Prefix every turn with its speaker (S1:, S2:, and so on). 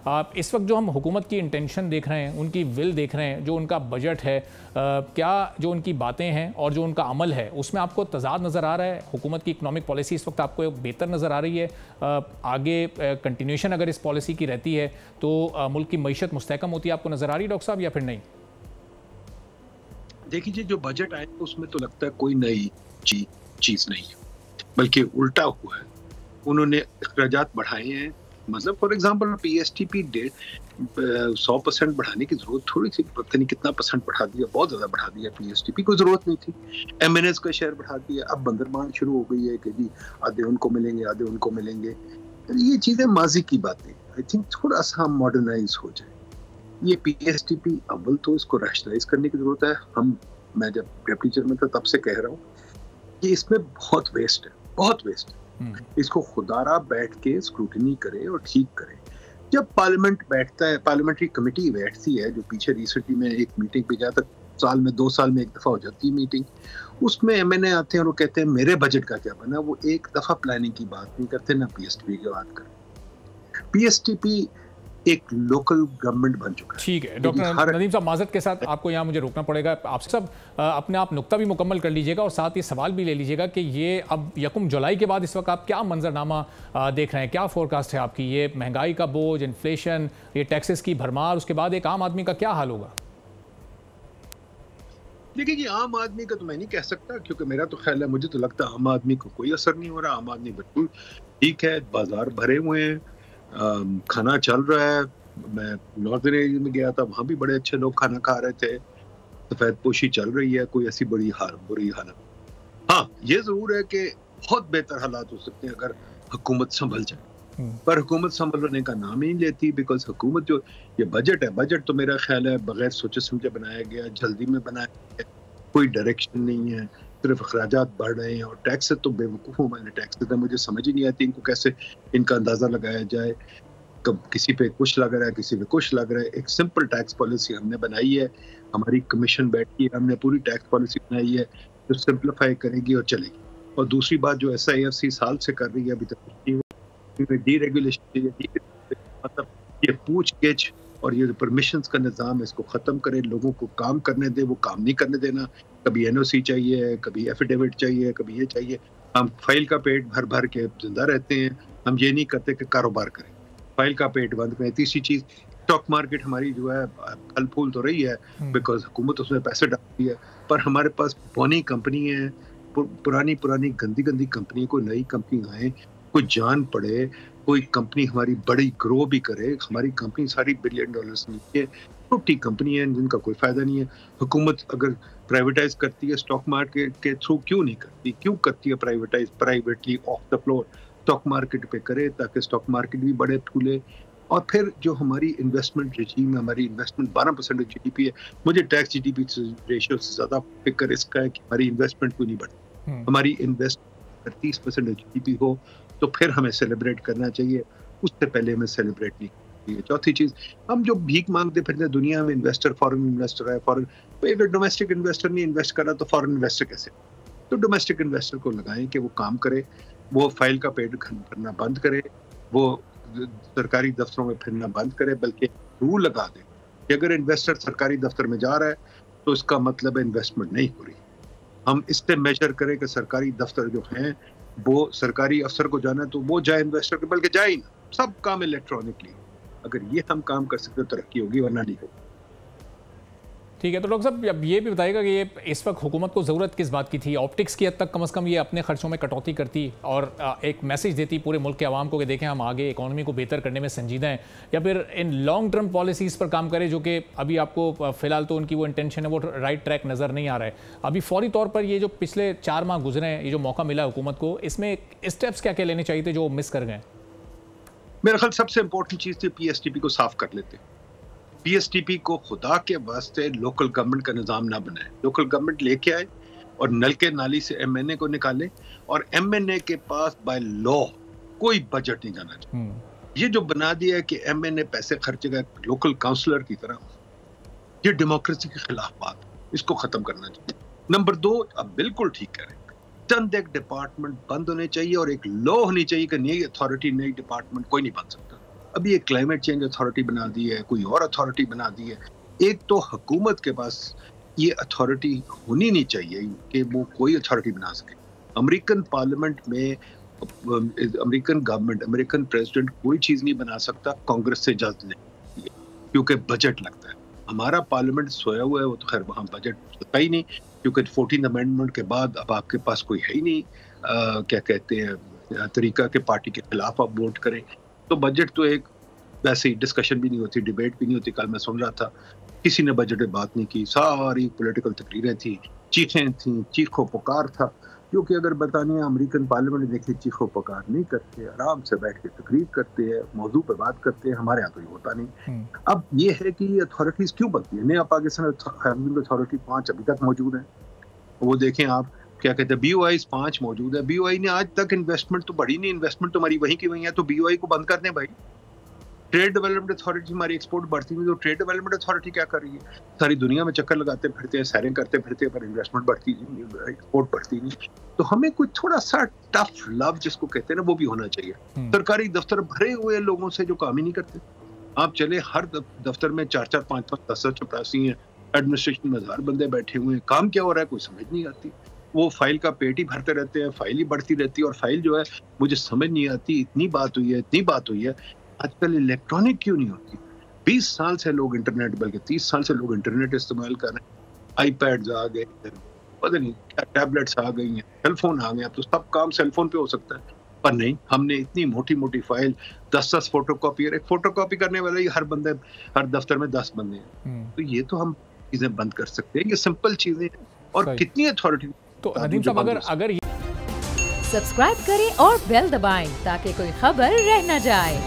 S1: اس وقت جو ہم حکومت کی انٹینشن دیکھ رہے ہیں، ان کی ول دیکھ رہے ہیں، جو ان کا بجٹ ہے، کیا جو ان کی باتیں ہیں اور جو ان کا عمل ہے اس میں آپ کو تضاد نظر آ رہا ہے؟ حکومت کی اکنامک پالیسی اس وقت آپ کو بہتر نظر آ رہی ہے؟ آگے کنٹینیوشن اگر اس پالیسی کی رہتی ہے تو ملک کی معیشت مستحکم ہوتی ہے آپ کو نظر آ رہی ہے ڈاکٹر صاحب، یا پھر نہیں؟
S2: دیکھیے جو بجٹ آئے اس میں تو لگتا ہے کوئی نئی چیز نہیں ہے، بلکہ الٹا ہوا ہے، انہوں نے اخراجات بڑھائے ہیں. مطلب for example P S T P 100% بڑھانے کی ضرورت تھوڑی سی، پتہ نہیں کتنا پرسنٹ بڑھا دیا، بہت زیادہ بڑھا دیا. پی ایس ٹی پی کو ضرورت نہیں تھی. ایم این ایس کا شیئر بڑھا دیا. اب بندرمان شروع ہو گئی ہے کہ جی آدھے ان کو ملیں گے، آدھے ان کو ملیں گے. یہ چیزیں ماضی کی باتیں. آئی تھنک تھوڑا سا ہم ماڈرنائز ہو جائے. یہ پی ایس ٹی پی اول تو اس کو ریشنلائز کرنے کی ضرورت ہے. میں جب ڈپٹی چیئرمین تھا تب سے کہہ رہا ہوں کہ اس میں بہت ویسٹ ہے، بہت ویسٹ ہے. اس کو خدارہ بیٹھ کے اسکروٹنی کرے اور ٹھیک کرے. جب پارلیمنٹ بیٹھتا ہے، پارلیمنٹری کمیٹی بیٹھتی ہے، جو پیچھے ریسنٹلی میں ایک میٹنگ پہ گیا تھا، سال میں 2 سال میں ایک دفعہ ہو جاتی ہے میٹنگ، اس میں ایم این اے آتے ہیں اور وہ کہتے ہیں میرے بجٹ کا کیا بنا. وہ ایک دفعہ پلاننگ کی بات نہیں کرتے، نہ پی ایس ٹی پی کی بات کرتے. پی ایس ٹی پی ایک لوکل گورنمنٹ بن چکا ہے.
S1: ٹھیک ہے ڈاکٹر ندیم صاحب، معذرت کے ساتھ آپ کو یہاں مجھے روکنا پڑے گا. آپ سب اپنے آپ نقطہ بھی مکمل کر لیجئے گا اور ساتھ یہ سوال بھی لے لیجئے گا کہ یہ اب 1 جولائی کے بعد اس وقت آپ کیا منظرنامہ دیکھ رہے ہیں، کیا فور کاسٹ ہے آپ کی؟ یہ مہنگائی کا بوجھ، انفلیشن، یہ ٹیکسز کی بھرمار، اس کے بعد ایک عام آدمی کا کیا حال ہوگا؟
S2: دیکھیں جی، عام آدمی کا تو میں نہیں کہہ سکتا، کیونکہ میرا تو خیال ہے، مجھے تو لگتا ہے عام آدمی کو کوئی اثر نہیں ہو رہا. عام آدمی بالکل ٹھیک ہے، بازار بھرے ہوئے ہیں، کھانا چل رہا ہے. میں ناردرن ایریا میں گیا تھا، وہاں بھی بڑے اچھے لوگ کھانا کھا رہے تھے. سفید پوشی چل رہی ہے، کوئی ایسی بری حالت. ہاں یہ ضرور ہے کہ بہت بہتر حالات ہو سکتے ہیں اگر حکومت سنبھل جائے، پر حکومت سنبھلنے کا نام ہی نہیں لیتی. بیکاز حکومت جو یہ بجٹ ہے، بجٹ تو میرا خیال ہے بغیر سوچے سمجھے بنایا گیا، جلدی میں بنایا گیا، کوئی ڈائریکشن نہیں ہے، صرف اخراجات بڑھ رہے ہیں. اور ٹیکس تو بے وقوفوں والے ٹیکس ہے، مجھے سمجھ ہی نہیں آتی ان کو کیسے ان کا اندازہ لگایا جائے. کسی پہ کچھ لگ رہا ہے، کسی پہ کچھ لگ رہا ہے. ایک سمپل ٹیکس پالیسی ہم نے بنائی ہے، ہماری کمیشن بیٹھی ہے، ہم نے پوری ٹیکس پالیسی بنائی ہے جو سمپلیفائی کرے گی اور چلے گی. اور دوسری بات جو ایس آئی ایف سی سال سے کر رہی ہے، ابھی تک ڈی ریگولیشن، مطلب یہ پوچھ گچھ اور یہ پرمیشنز کا نظام، اس کو ختم کرے، لوگوں کو کام کرنے دے. وہ کام نہیں کرنے دینا. کبھی این او سی چاہیے، کبھی ایفیڈیوٹ چاہیے، کبھی یہ چاہیے. ہم فائل کا پیٹ بھر بھر کے زندہ رہتے ہیں. ہم یہ نہیں کرتے کہ کاروبار کریں، فائل کا پیٹ بند کریں. تیسری چیز، اسٹاک مارکیٹ ہماری جو ہے پھل پھول تو رہی ہے بیکاز حکومت اس میں پیسے ڈالتی ہے، پر ہمارے پاس بونی کمپنی ہے، پرانی گندی کمپنی. کوئی نئی کمپنی آئے، کوئی جان پڑے، کوئی کمپنی ہماری بڑی گرو بھی کرے. ہماری کمپنی ساری $1 بلین نہیں ہے، چھوٹی کمپنی ہے جن کا کوئی فائدہ نہیں ہے. حکومت اگر پرائیویٹائز کرتی ہے اسٹاک مارکیٹ کے تھرو، کیوں نہیں کرتی؟ کیوں کرتی ہے privatize? Privately off the floor stock market پہ کرے تاکہ اسٹاک مارکیٹ بھی بڑے پھولے. اور پھر جو ہماری انویسٹمنٹ ریجیم ہے، ہماری انویسٹمنٹ 12% جی ڈی پی ہے. مجھے tax G D P ratio سے زیادہ فکر اس کا ہے کہ ہماری انویسٹمنٹ کیوں نہیں بڑھتی. ہماری انویسٹمنٹ 30% جی ڈی پی ہو تو پھر ہمیں سیلیبریٹ کرنا چاہیے، اس سے پہلے ہمیں سیلیبریٹ نہیں کرنا چاہیے. چوتھی چیز، ہم جو بھیک مانگتے پھرتے دنیا میں، انویسٹر فارن انویسٹر ہے، اگر ڈومیسٹک انویسٹر نہیں انویسٹ کر رہا تو فارن انویسٹر کیسے؟ تو ڈومیسٹک انویسٹر کو لگائیں کہ وہ کام کرے، وہ فائل کا پیٹ بھرنا بند کرے، وہ سرکاری دفتروں میں پھرنا بند کرے، بلکہ رول لگا دے کہ اگر انویسٹر سرکاری دفتر میں جا رہا ہے تو اس کا مطلب انویسٹمنٹ نہیں ہو رہی. ہم اس سے میجر کریں کہ سرکاری دفتر جو ہیں، وہ سرکاری افسر کو جانا ہے تو وہ جائے انویسٹر کے، بلکہ جائے ہی نہ، سب کام الیکٹرانکلی. اگر یہ ہم کام کر سکتے تو ترقی ہوگی، ورنہ نہیں ہوگی.
S1: ٹھیک ہے، تو ڈاکٹر صاحب اب یہ بھی بتائیے گا کہ یہ اس وقت حکومت کو ضرورت کس بات کی تھی؟ آپٹکس کی حد تک کم از کم یہ اپنے خرچوں میں کٹوتی کرتی اور ایک میسج دیتی پورے ملک کے عوام کو کہ دیکھیں ہم آگے اکانومی کو بہتر کرنے میں سنجیدہ ہیں، یا پھر ان لانگ ٹرم پالیسیز پر کام کرے جو کہ ابھی آپ کو فی الحال تو ان کی وہ انٹینشن ہے وہ رائٹ ٹریک نظر نہیں آ رہا ہے. ابھی فوری طور پر یہ جو پچھلے 4 ماہ گزرے ہیں، یہ جو موقع ملا حکومت کو، اس میں اسٹیپس کیا کیا لینے چاہیے تھے جو وہ مس کر گئے؟
S2: میرا خیال سب سے امپورٹنٹ چیز تھی پی ایس ٹی پی کو صاف کر لیتے. پی ایس ٹی پی کو خدا کے واسطے لوکل گورنمنٹ کا نظام نہ بنائے. لوکل گورنمنٹ لے کے آئے اور نلکے نالی سے ایم این اے کو نکالے، اور ایم این اے کے پاس بائی لا کوئی بجٹ نہیں جانا چاہیے. یہ جو بنا دیا ہے کہ ایم این اے پیسے خرچے گا لوکل کاؤنسلر کی طرح، یہ ڈیموکریسی کے خلاف بات ہے، اس کو ختم کرنا چاہیے. نمبر 2، اب بالکل ٹھیک کہہ رہے ہیں، چند ایک ڈپارٹمنٹ بند ہونے چاہیے اور ایک لا ہونی چاہیے کہ نئی اتھارٹی، نئی ڈپارٹمنٹ کوئی نہیں بن سکتا. ابھی یہ کلائمیٹ چینج اتھارٹی بنا دی ہے, کوئی اور اتھارٹی بنا دی ہے. ایک تو حکومت کے پاس یہ اتھارٹی ہونی نہیں چاہیے کہ وہ کوئی اتھارٹی بنا سکے. امریکن پارلیمنٹ میں امریکن گورنمنٹ, امریکن پریزیڈنٹ کوئی چیز نہیں بنا سکتا کانگریس سے اجازت نہیں, کیونکہ بجٹ لگتا ہے. ہمارا پارلیمنٹ سویا ہوا ہے, وہ تو خیر وہاں بجٹ ہوتا ہی نہیں, کیونکہ 14 امینڈمنٹ کے بعد اب آپ کے پاس کوئی ہے ہی نہیں کیا کہتے ہیں طریقہ کہ پارٹی کے خلاف آپ ووٹ کریں. تو بجٹ تو ایک ویسے ہی ڈسکشن بھی نہیں ہوتی, ڈیبیٹ بھی نہیں ہوتی. کل میں سن رہا تھا کسی نے بجٹ پہ بات نہیں کی, ساری پولیٹیکل تقریریں تھیں, چیخیں تھیں, چیخو پکار تھا. کیونکہ اگر برطانیہ امریکن پارلیمنٹ دیکھے چیخو پکار نہیں کرتے, آرام سے بیٹھ کے تقریر کرتے ہیں, موضوع پہ بات کرتے ہیں. ہمارے یہاں تو یہ ہوتا نہیں. اب یہ ہے کہ یہ اتھارٹیز کیوں بنتی ہیں. نیا پاکستان اتھارٹی 5 ابھی تک موجود ہیں. وہ دیکھیں آپ کیا کہتے ہیں, بی او آئی 5 موجود ہے. بی او آئی نے آج تک انویسٹمنٹ تو بڑھی نہیں, انویسٹمنٹ تو ہماری وہیں کی وہیں ہے. تو بی او آئی کو بند کر دیں بھائی. ٹریڈ ڈیولپمنٹ اتھارٹی ہماری ایکسپورٹ بڑھتی ہوئی, تو ٹریڈ ڈیولپمنٹ اتھارٹی کیا کر رہی ہے؟ ساری دنیا میں چکر لگاتے پھرتے ہیں, سیریں کرتے پھرتے ہیں, پر انویسٹمنٹ بڑھتی نہیں, ایکسپورٹ بڑھتی نہیں. تو ہمیں کوئی تھوڑا سا ٹف لو جس کو کہتے ہیں نا, وہ بھی ہونا چاہیے. سرکاری دفتر بھرے ہوئے لوگوں سے جو کام ہی نہیں کرتے. آپ چلے ہر دفتر میں 4 5 10 چپراسی ہیں, ایڈمنسٹریشن میں 1000 بندے بیٹھے ہوئے ہیں. کام کیا ہو رہا ہے کوئی سمجھ نہیں آتی. وہ فائل کا پیٹ ہی بھرتے رہتے ہیں, فائل ہی بڑھتی رہتی ہے. اور فائل جو ہے مجھے سمجھ نہیں آتی, اتنی بات ہوئی ہے آج کل الیکٹرانک کیوں نہیں ہوتی. 20 سال سے لوگ انٹرنیٹ, بلکہ 30 سال سے لوگ انٹرنیٹ استعمال کر رہے ہیں. آئی پیڈز آ گئے, پتہ نہیں کیا ٹیبلٹس آ گئی ہیں, سیل فون آ گئے. اب تو سب کام سیل فون پہ ہو سکتا ہے. پر نہیں, ہم نے اتنی موٹی موٹی فائل, 10 فوٹو کاپی, ایک فوٹو کاپی کرنے والے ہی ہر دفتر میں 10 بندے ہیں. تو یہ تو ہم چیزیں بند کر سکتے ہیں. یہ سمپل چیزیں ہیں. اور کتنی اتھارٹی.
S1: تو ندیم صاحب اگر
S3: سبسکرائب کریں اور بیل دبائیں تاکہ کوئی خبر رہ نہ جائے.